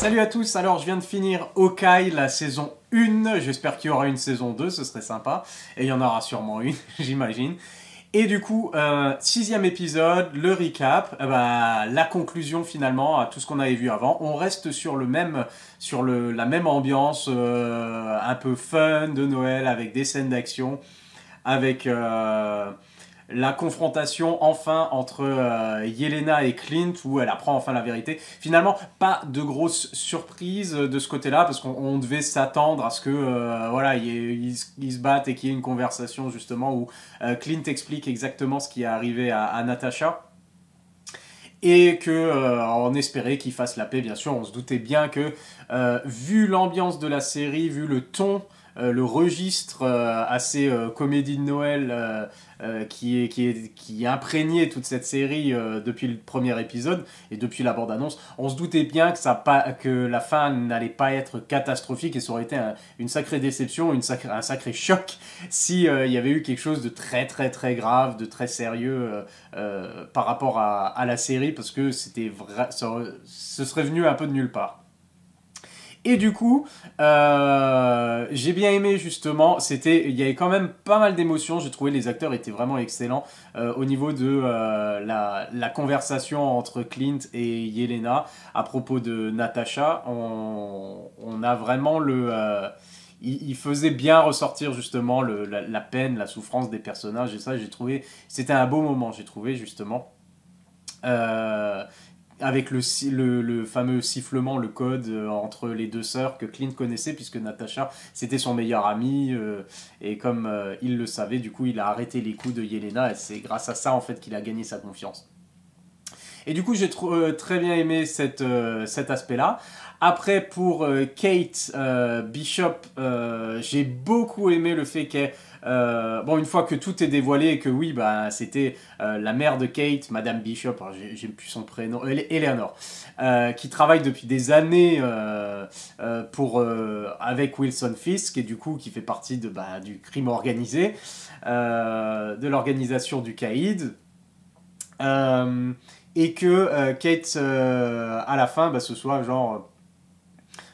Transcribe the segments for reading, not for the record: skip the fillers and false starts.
Salut à tous, alors je viens de finir Hawkeye, la saison 1, j'espère qu'il y aura une saison 2, ce serait sympa, et il y en aura sûrement une, j'imagine. Et du coup, 6e épisode, le recap, la conclusion finalement à tout ce qu'on avait vu avant. On reste sur la même ambiance, un peu fun de Noël, avec des scènes d'action, avec la confrontation enfin entre Yelena et Clint, où elle apprend enfin la vérité. Finalement, pas de grosse surprise de ce côté-là, parce qu'on devait s'attendre à ce que voilà, ils se battent et qu'il y ait une conversation justement où Clint explique exactement ce qui est arrivé à Natasha. Et que on espérait qu'il fasse la paix, bien sûr. On se doutait bien que, vu l'ambiance de la série, vu le ton, le registre assez comédie de Noël qui imprégnait toute cette série depuis le premier épisode et depuis la bande-annonce, on se doutait bien que la fin n'allait pas être catastrophique et ça aurait été une sacrée déception, un sacré choc si il y avait eu quelque chose de très très très grave, de très sérieux par rapport à la série, parce que ce serait venu un peu de nulle part. Et du coup, j'ai bien aimé justement, il y avait quand même pas mal d'émotions, j'ai trouvé les acteurs étaient vraiment excellents au niveau de la conversation entre Clint et Yelena à propos de Natasha. On a vraiment il faisait bien ressortir justement la peine, la souffrance des personnages, et ça j'ai trouvé, c'était un beau moment, j'ai trouvé justement. Euh, avec le fameux sifflement, le code entre les deux sœurs que Clint connaissait, puisque Natasha, c'était son meilleur ami, et comme il le savait, du coup, il a arrêté les coups de Yelena, et c'est grâce à ça, en fait, qu'il a gagné sa confiance. Et du coup, j'ai très bien aimé cet aspect-là. Après, pour Kate Bishop, j'ai beaucoup aimé le fait qu'elle... bon, une fois que tout est dévoilé et que oui, bah, c'était la mère de Kate, Madame Bishop, j'ai plus son prénom, Eleanor, qui travaille depuis des années avec Wilson Fisk, et du coup qui fait partie du crime organisé, de l'organisation du Caïd. Et que Kate, à la fin, ce soit genre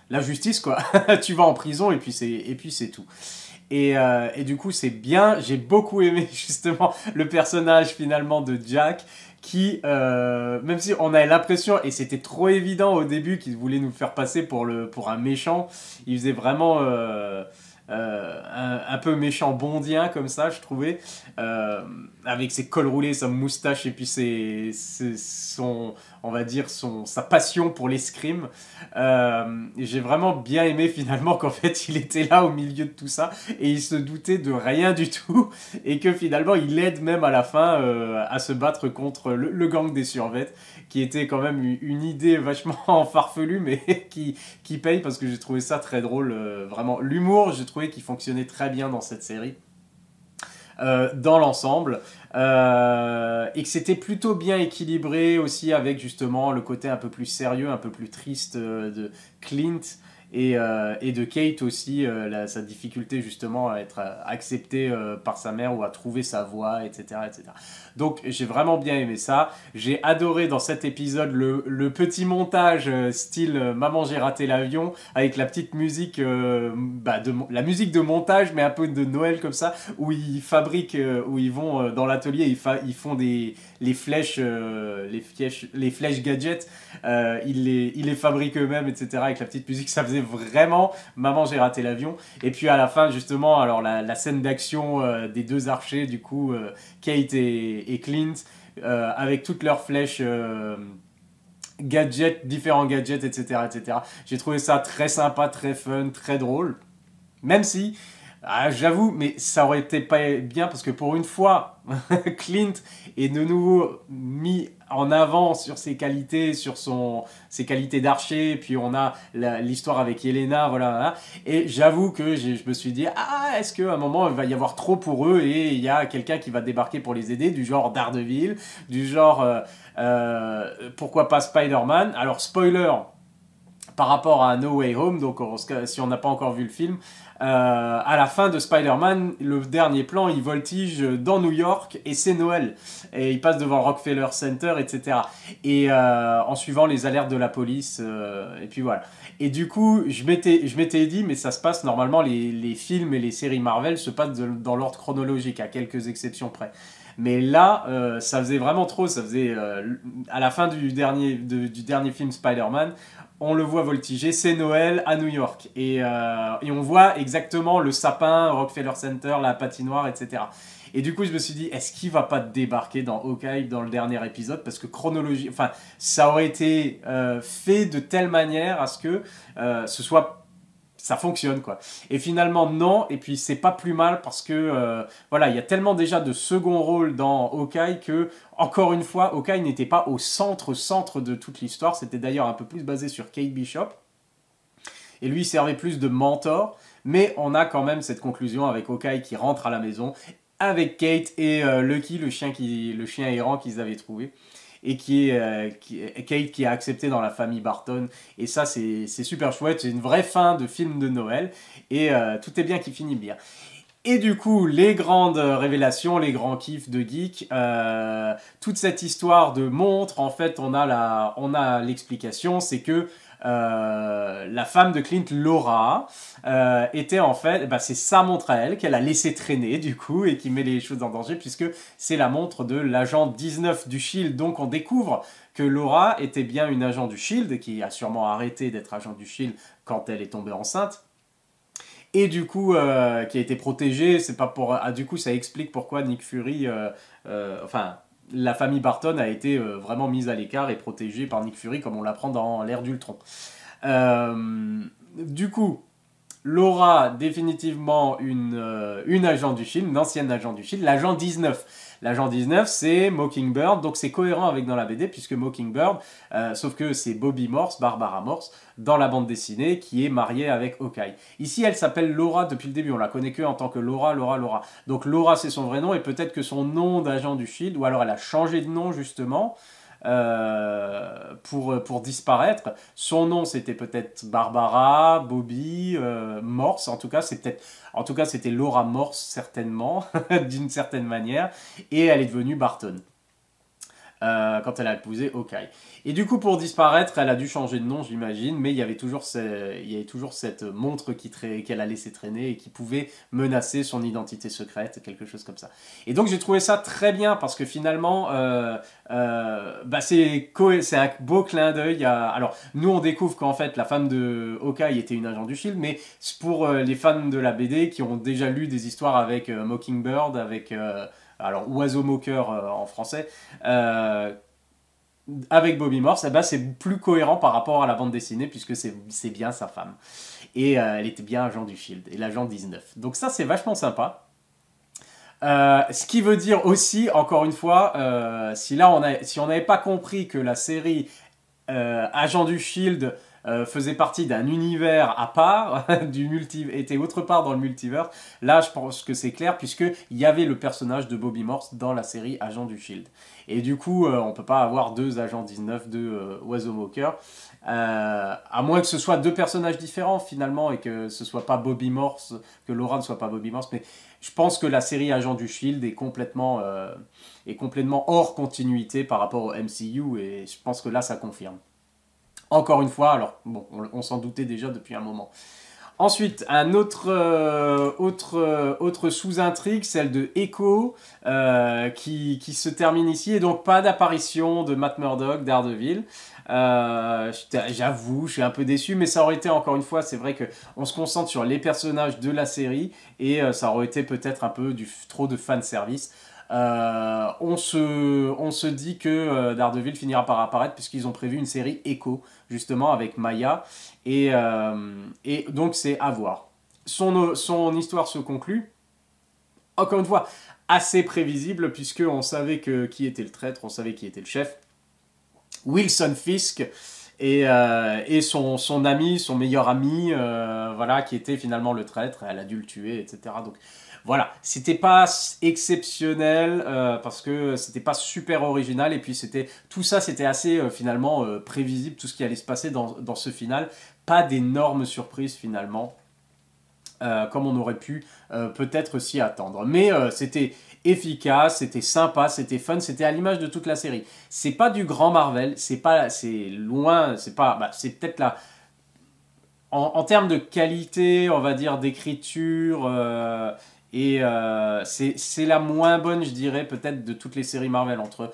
la justice, quoi. Tu vas en prison et puis c'est tout. Et du coup, c'est bien. J'ai beaucoup aimé justement le personnage finalement de Jack, qui, même si on avait l'impression, et c'était trop évident au début qu'il voulait nous faire passer pour un méchant, il faisait vraiment un peu méchant bondien comme ça, je trouvais, avec ses cols roulés, sa moustache et puis on va dire sa passion pour l'escrime. J'ai vraiment bien aimé finalement qu'en fait il était là au milieu de tout ça et il se doutait de rien du tout, et que finalement il aide même à la fin à se battre contre le gang des survettes, qui était quand même une idée vachement farfelue, mais qui paye, parce que j'ai trouvé ça très drôle. Vraiment, l'humour, j'ai trouvé qu'il fonctionnait très bien dans cette série. Dans l'ensemble, et que c'était plutôt bien équilibré aussi, avec justement le côté un peu plus sérieux, un peu plus triste de Clint, et de Kate aussi, sa difficulté justement à être acceptée par sa mère, ou à trouver sa voie, etc., etc. Donc j'ai vraiment bien aimé ça. J'ai adoré dans cet épisode le petit montage style Maman j'ai raté l'avion, avec la petite musique, la musique de montage, mais un peu de Noël comme ça, où ils fabriquent, où ils vont dans l'atelier, ils font les flèches, les flèches gadgets, ils les fabriquent eux-mêmes, etc., avec la petite musique. Ça faisait vraiment Maman j'ai raté l'avion. Et puis à la fin justement, alors la scène d'action des deux archers, du coup Kate et Clint, avec toutes leurs flèches gadgets, différents gadgets, etc., etc. J'ai trouvé ça très sympa, très fun, très drôle. Même si, j'avoue, mais ça aurait été pas bien, parce que pour une fois, Clint est de nouveau mis en avant sur ses qualités, ses qualités d'archer, et puis on a l'histoire avec Yelena, voilà. Et j'avoue que je me suis dit, est-ce qu'à un moment il va y avoir trop pour eux, et il y a quelqu'un qui va débarquer pour les aider, du genre Daredevil, du genre pourquoi pas Spider-Man. Alors spoiler, par rapport à No Way Home, donc si on n'a pas encore vu le film, à la fin de Spider-Man, le dernier plan, il voltige dans New York et c'est Noël. Et il passe devant le Rockefeller Center, etc. Et en suivant les alertes de la police, et puis voilà. Et du coup, je m'étais dit, mais ça se passe normalement, les films et les séries Marvel se passent dans l'ordre chronologique, à quelques exceptions près. Mais là, ça faisait vraiment trop. Ça faisait à la fin du dernier film Spider-Man, on le voit voltiger, c'est Noël à New York. Et on voit exactement le sapin, Rockefeller Center, la patinoire, etc. Et du coup, je me suis dit, est-ce qu'il va pas débarquer dans Hawkeye dans le dernier épisode? Parce que chronologie, enfin, ça aurait été fait de telle manière à ce que ça fonctionne, quoi. Et finalement, non. Et puis, c'est pas plus mal parce que, voilà, il y a tellement déjà de second rôle dans Hawkeye que, encore une fois, Hawkeye n'était pas au centre de toute l'histoire. C'était d'ailleurs un peu plus basé sur Kate Bishop. Et lui, il servait plus de mentor. Mais on a quand même cette conclusion avec Hawkeye qui rentre à la maison avec Kate et Lucky, le chien errant qu'ils avaient trouvé. Et Kate qui a accepté dans la famille Barton. Et ça, c'est super chouette. C'est une vraie fin de film de Noël. Et tout est bien qui finit bien. Et du coup, les grandes révélations, les grands kiffs de geek, toute cette histoire de montre, en fait, on a l'explication, c'est que la femme de Clint, Laura, était en fait, c'est sa montre à elle qu'elle a laissé traîner du coup et qui met les choses en danger puisque c'est la montre de l'agent 19 du Shield. Donc on découvre que Laura était bien une agent du Shield qui a sûrement arrêté d'être agent du Shield quand elle est tombée enceinte. Et du coup, qui a été protégée, c'est pas pour. Du coup, ça explique pourquoi Nick Fury, la famille Barton a été vraiment mise à l'écart et protégée par Nick Fury, comme on l'apprend dans l'ère d'Ultron. Du coup, Laura, définitivement une agent du Shield, une ancienne agent du Shield, l'agent 19. L'agent 19, c'est Mockingbird, donc c'est cohérent avec dans la BD, puisque Mockingbird, sauf que c'est Bobby Morse, Barbara Morse, dans la bande dessinée, qui est mariée avec Hawkeye. Ici, elle s'appelle Laura depuis le début, on la connaît que en tant que Laura. Donc Laura, c'est son vrai nom, et peut-être que son nom d'agent du Shield, ou alors elle a changé de nom, justement, pour disparaître. Son nom, c'était peut-être Barbara, Bobby, Morse, en tout cas, c'était Laura Morse, certainement, d'une certaine manière, et elle est devenue Barton. Quand elle a épousé Hawkeye. Et du coup, pour disparaître, elle a dû changer de nom, j'imagine, mais il y avait toujours cette montre qu'elle a laissé traîner et qui pouvait menacer son identité secrète, quelque chose comme ça. Et donc, j'ai trouvé ça très bien parce que finalement, c'est un beau clin d'œil. Alors, nous, on découvre qu'en fait, la femme de Hawkeye était une agent du Shield, mais pour les fans de la BD qui ont déjà lu des histoires avec Mockingbird, avec alors oiseau moqueur en français, avec Bobby Morse, c'est plus cohérent par rapport à la bande dessinée puisque c'est bien sa femme. Et elle était bien agent du Shield, et l'agent 19. Donc ça, c'est vachement sympa. Ce qui veut dire aussi, encore une fois, si on n'avait pas compris que la série Agent du Shield faisait partie d'un univers à part, était autre part dans le multivers. Là, je pense que c'est clair, puisqu'il y avait le personnage de Bobby Morse dans la série Agent du Shield. Et du coup, on ne peut pas avoir deux Agents 19, deux oiseaux moqueurs, à moins que ce soit deux personnages différents, finalement, et que ce soit pas Bobby Morse, que Laura ne soit pas Bobby Morse, mais je pense que la série Agent du Shield est complètement hors continuité par rapport au MCU, et je pense que là, ça confirme. Encore une fois, alors bon, on s'en doutait déjà depuis un moment. Ensuite, un autre sous-intrigue, celle de Echo, qui se termine ici, et donc pas d'apparition de Matt Murdock, Daredevil. J'avoue, je suis un peu déçu, mais ça aurait été, encore une fois, c'est vrai qu'on se concentre sur les personnages de la série, et ça aurait été peut-être un peu trop de fanservice. On se dit que Daredevil finira par apparaître puisqu'ils ont prévu une série Echo justement avec Maya et donc c'est à voir. Son histoire se conclut encore une fois assez prévisible puisqu'on savait qui était le traître, on savait qui était le chef, Wilson Fisk et son ami, son meilleur ami, voilà, qui était finalement le traître. Elle a dû le tuer, etc. Donc voilà, c'était pas exceptionnel parce que c'était pas super original et puis tout ça c'était assez finalement prévisible, tout ce qui allait se passer dans ce final. Pas d'énormes surprises finalement. Comme on aurait pu peut-être s'y attendre. Mais c'était efficace, c'était sympa, c'était fun, c'était à l'image de toute la série. C'est pas du grand Marvel, c'est loin, c'est pas, bah, c'est peut-être là. En termes de qualité, on va dire d'écriture, c'est la moins bonne, je dirais, peut-être de toutes les séries Marvel entre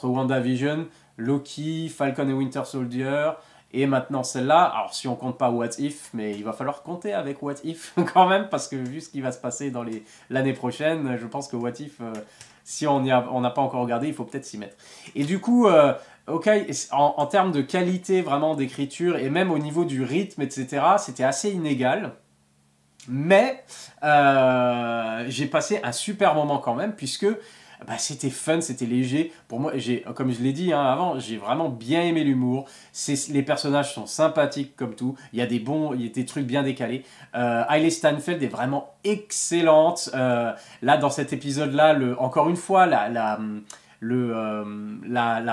WandaVision, Loki, Falcon et Winter Soldier. Et maintenant celle-là, alors si on compte pas What If, mais il va falloir compter avec What If quand même, parce que vu ce qui va se passer dans l'année prochaine, je pense que What If, si on n'a pas encore regardé, il faut peut-être s'y mettre. Et du coup, ok, en termes de qualité vraiment d'écriture, et même au niveau du rythme, etc., c'était assez inégal. Mais j'ai passé un super moment quand même, puisque bah, c'était fun, c'était léger. Pour moi, comme je l'ai dit hein, avant, j'ai vraiment bien aimé l'humour. Les personnages sont sympathiques comme tout. Il y a des trucs bien décalés. Hailey Steinfeld est vraiment excellente. Là, dans cet épisode-là, encore une fois, la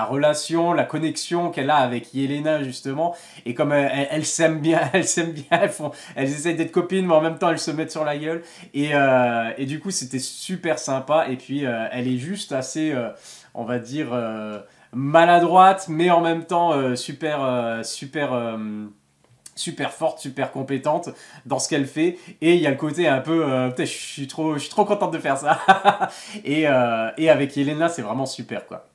relation, la connexion qu'elle a avec Yelena justement, et comme elles s'aiment bien, elles essayent d'être copines, mais en même temps elles se mettent sur la gueule, et du coup c'était super sympa, et puis elle est juste assez, on va dire, maladroite, mais en même temps super forte, super compétente dans ce qu'elle fait, et il y a le côté un peu je suis trop contente de faire ça. Et avec Yelena c'est vraiment super quoi.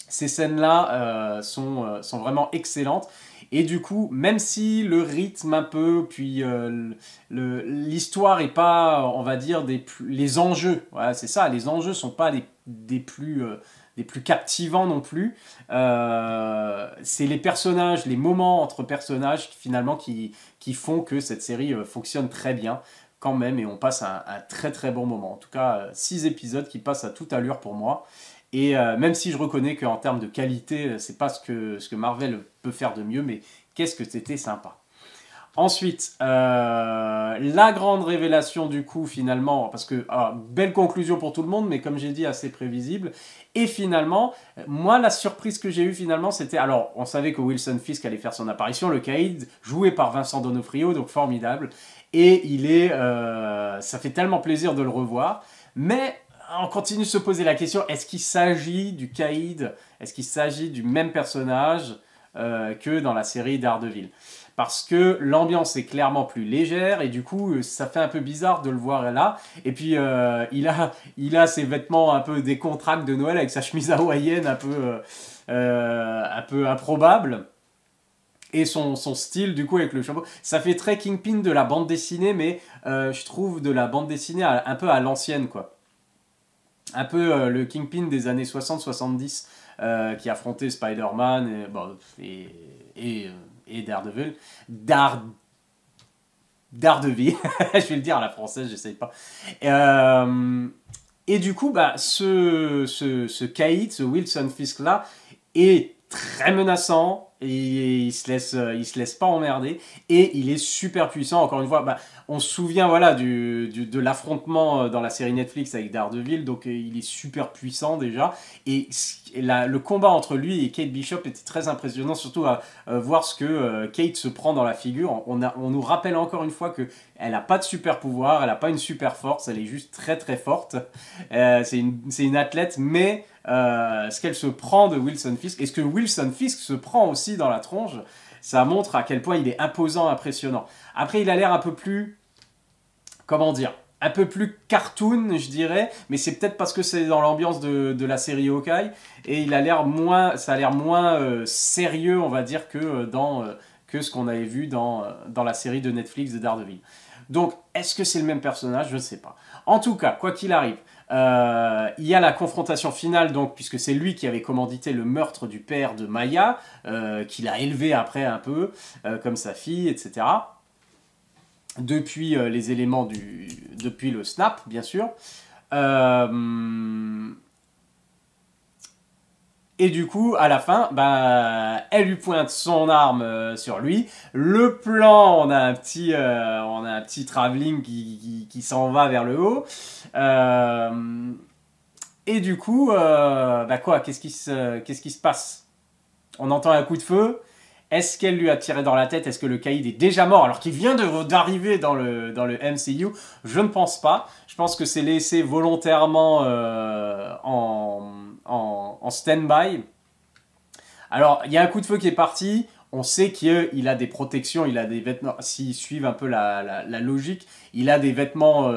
Ces scènes-là sont vraiment excellentes. Et du coup, même si le rythme un peu, puis l'histoire est pas, on va dire, les enjeux, voilà, c'est ça, les enjeux sont pas des plus captivants non plus. C'est les personnages, les moments entre personnages finalement qui font que cette série fonctionne très bien quand même, et on passe un très très bon moment. En tout cas, 6 épisodes qui passent à toute allure pour moi. Et même si je reconnais qu'en termes de qualité, c'est pas ce que Marvel peut faire de mieux, mais qu'est-ce que c'était sympa. Ensuite, la grande révélation du coup finalement, parce que belle conclusion pour tout le monde, mais comme j'ai dit assez prévisible. Et finalement, moi la surprise que j'ai eue finalement, c'était, alors on savait que Wilson Fisk allait faire son apparition, le Caïd, joué par Vincent D'Onofrio, donc formidable. Et ça fait tellement plaisir de le revoir, mais on continue de se poser la question, est-ce qu'il s'agit du Caïd, est-ce qu'il s'agit du même personnage que dans la série Daredevil? Parce que l'ambiance est clairement plus légère, et du coup ça fait un peu bizarre de le voir là. Et puis il a ses vêtements un peu décontractés de Noël avec sa chemise hawaïenne un peu improbable. Et son style du coup avec le chapeau, ça fait très Kingpin de la bande dessinée, mais je trouve de la bande dessinée un peu à l'ancienne quoi. Un peu le Kingpin des années 60-70 qui affrontait Spider-Man et Daredevil. Daredevil, je vais le dire à la française, j'essaye pas. Et du coup, bah, ce Caïd, ce Wilson Fisk là, est très menaçant, et il se laisse pas emmerder, et il est super puissant. Encore une fois, bah, on se souvient voilà de l'affrontement dans la série Netflix avec Daredevil, donc il est super puissant déjà, et le combat entre lui et Kate Bishop était très impressionnant, surtout à voir ce que Kate se prend dans la figure. On nous rappelle encore une fois que elle n'a pas de super pouvoir, elle n'a pas une super force, elle est juste très très forte. C'est une athlète, mais ce qu'elle se prend de Wilson Fisk, et ce que Wilson Fisk se prend aussi dans la tronche, ça montre à quel point il est imposant, impressionnant. Après, il a l'air un peu plus, comment dire, un peu plus cartoon, je dirais, mais c'est peut-être parce que c'est dans l'ambiance de la série Hawkeye, et ça a l'air moins sérieux, on va dire, que ce qu'on avait vu dans la série de Netflix de Daredevil. Donc, est-ce que c'est le même personnage? Je ne sais pas. En tout cas, quoi qu'il arrive, il y a la confrontation finale, donc, puisque c'est lui qui avait commandité le meurtre du père de Maya, qu'il a élevé après un peu, comme sa fille, etc. Depuis les éléments depuis le snap, bien sûr. Et du coup, à la fin, bah, elle lui pointe son arme sur lui. Le plan, on a un petit travelling qui s'en va vers le haut. Et du coup, bah quoi, qu'est-ce qui se passe? On entend un coup de feu. Est-ce qu'elle lui a tiré dans la tête? Est-ce que le Caïd est déjà mort alors qu'il vient d'arriver dans le MCU? Je ne pense pas. Je pense que c'est laissé volontairement en stand-by. Alors, il y a un coup de feu qui est parti. On sait qu'il a des protections, il a des vêtements. S'ils suivent un peu la logique, il a des vêtements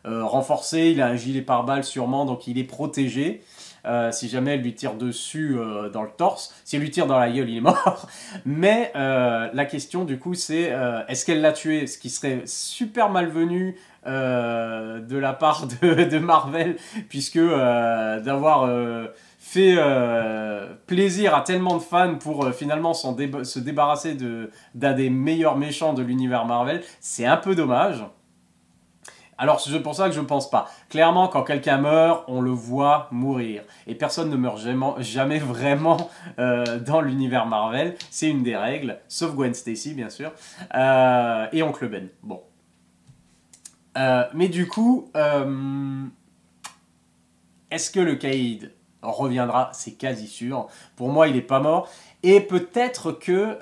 renforcés, il a un gilet pare-balles sûrement, donc il est protégé. Si jamais elle lui tire dessus dans le torse, si elle lui tire dans la gueule, il est mort. Mais la question du coup, c'est est-ce qu'elle l'a tué? Ce qui serait super malvenu de la part de Marvel, puisque d'avoir fait plaisir à tellement de fans pour finalement se débarrasser d'un des meilleurs méchants de l'univers Marvel, c'est un peu dommage. Alors c'est pour ça que je ne pense pas. Clairement, quand quelqu'un meurt, on le voit mourir. Et personne ne meurt jamais vraiment dans l'univers Marvel. C'est une des règles, sauf Gwen Stacy bien sûr. Et Oncle Ben. Bon. Mais du coup, est-ce que le Caïd reviendra? C'est quasi sûr. Pour moi, il n'est pas mort. Et peut-être que...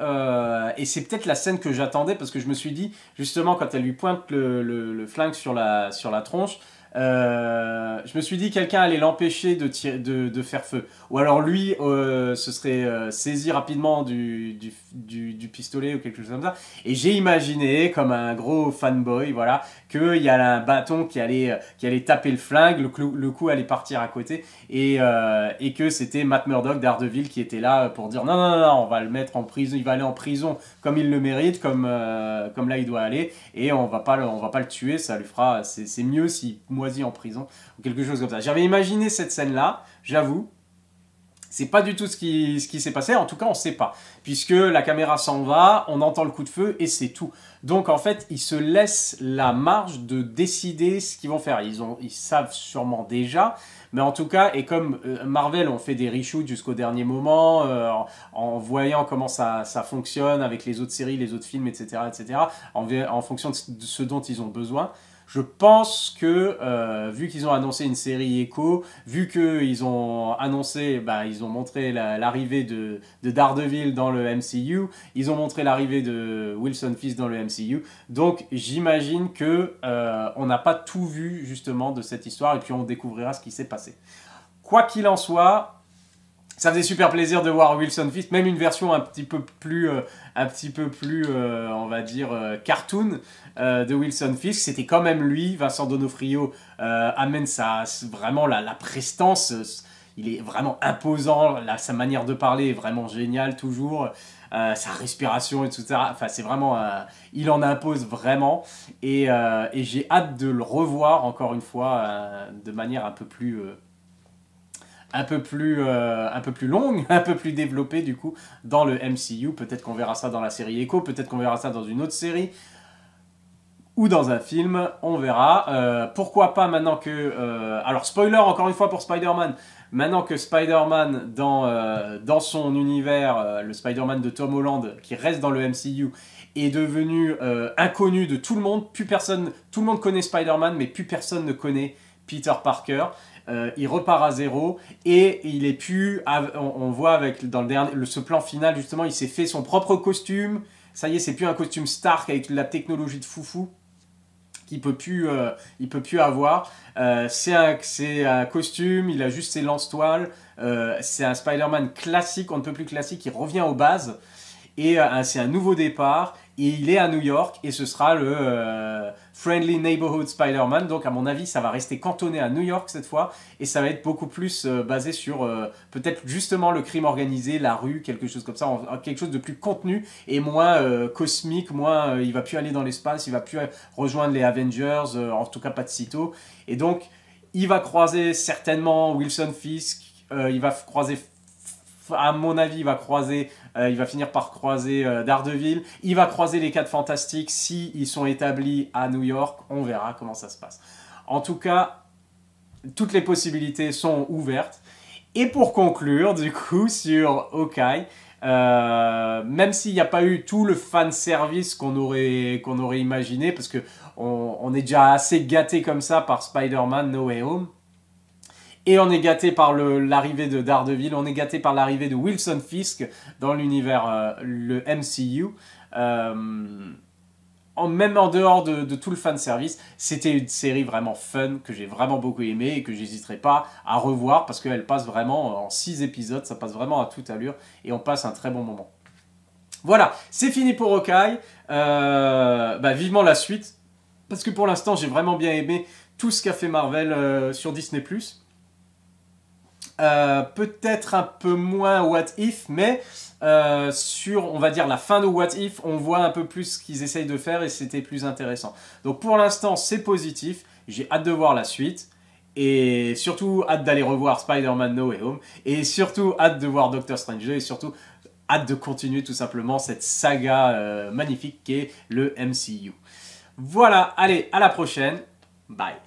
et c'est peut-être la scène que j'attendais, parce que je me suis dit, justement, quand elle lui pointe le flingue sur la tronche, je me suis dit quelqu'un allait l'empêcher de faire feu. Ou alors lui se serait saisi rapidement du pistolet ou quelque chose comme ça. Et j'ai imaginé, comme un gros fanboy, voilà, qu'il y a un bâton qui allait taper le flingue, le coup allait partir à côté, et que c'était Matt Murdock d'Daredevil qui était là pour dire non, on va le mettre en prison, il va aller en prison comme il le mérite, comme là il doit aller, et on va pas le tuer, ça lui fera, c'est mieux s'il moisit en prison, ou quelque chose comme ça. J'avais imaginé cette scène-là, j'avoue. C'est pas du tout ce qui s'est passé, en tout cas on sait pas. Puisque la caméra s'en va, on entend le coup de feu et c'est tout. Donc en fait, ils se laissent la marge de décider ce qu'ils vont faire. Ils savent sûrement déjà, mais en tout cas, et comme Marvel ont fait des reshoots jusqu'au dernier moment, en voyant comment ça fonctionne avec les autres séries, les autres films, etc., en fonction de ce dont ils ont besoin. Je pense que, vu qu'ils ont annoncé une série Echo, vu qu'ils ont annoncé, ils ont montré l'arrivée de Daredevil dans le MCU, ils ont montré l'arrivée de Wilson Fisk dans le MCU, donc j'imagine que on n'a pas tout vu justement de cette histoire, et puis on découvrira ce qui s'est passé. Quoi qu'il en soit, ça faisait super plaisir de voir Wilson Fisk, même une version un petit peu plus, on va dire, cartoon de Wilson Fisk. C'était quand même lui, Vincent D'Onofrio amène vraiment la prestance. Il est vraiment imposant, sa manière de parler est vraiment géniale toujours. Sa respiration et tout ça, enfin c'est vraiment, il en impose vraiment, et j'ai hâte de le revoir encore une fois de manière un peu plus longue, un peu plus développée du coup dans le MCU. Peut-être qu'on verra ça dans la série Echo, peut-être qu'on verra ça dans une autre série ou dans un film, on verra. Pourquoi pas maintenant que... alors spoiler encore une fois pour Spider-Man, maintenant que Spider-Man dans son univers, le Spider-Man de Tom Holland qui reste dans le MCU, est devenu inconnu de tout le monde, tout le monde connaît Spider-Man, mais plus personne ne connaît Peter Parker. Il repart à zéro, et il est plus... On voit dans ce plan final, justement, il s'est fait son propre costume. Ça y est, c'est plus un costume Stark avec la technologie de foufou qu'il peut plus avoir. C'est un costume, il a juste ses lance-toiles. C'est un Spider-Man classique, on ne peut plus classique, il revient aux bases. Et c'est un nouveau départ, et il est à New York, et ce sera le Friendly Neighborhood Spider-Man. Donc à mon avis, ça va rester cantonné à New York cette fois, et ça va être beaucoup plus basé sur peut-être justement le crime organisé, la rue, quelque chose comme ça, quelque chose de plus contenu et moins cosmique, moins il va plus aller dans l'espace, il va plus rejoindre les Avengers, en tout cas pas de sitôt. Et donc il va croiser certainement Wilson Fisk, il va croiser, à mon avis, il va finir par croiser Daredevil. Il va croiser les 4 Fantastiques si ils sont établis à New York. On verra comment ça se passe. En tout cas, toutes les possibilités sont ouvertes. Et pour conclure, du coup, sur Hawkeye, même s'il n'y a pas eu tout le fan service qu'on aurait imaginé, parce que on est déjà assez gâté comme ça par Spider-Man No Way Home, et on est gâté par l'arrivée de Daredevil, on est gâté par l'arrivée de Wilson Fisk dans l'univers, le MCU. Même en dehors de tout le fanservice, c'était une série vraiment fun, que j'ai vraiment beaucoup aimé et que j'hésiterai pas à revoir parce qu'elle passe vraiment en 6 épisodes, ça passe vraiment à toute allure et on passe un très bon moment. Voilà, c'est fini pour Hawkeye. Vivement la suite, parce que pour l'instant j'ai vraiment bien aimé tout ce qu'a fait Marvel sur Disney+. Peut-être un peu moins What If, mais sur, on va dire, la fin de What If, on voit un peu plus ce qu'ils essayent de faire et c'était plus intéressant. Donc pour l'instant, c'est positif. J'ai hâte de voir la suite. Et surtout, hâte d'aller revoir Spider-Man No Way Home. Et surtout, hâte de voir Doctor Strange 2. Et surtout, hâte de continuer tout simplement cette saga magnifique qu'est le MCU. Voilà, allez, à la prochaine. Bye.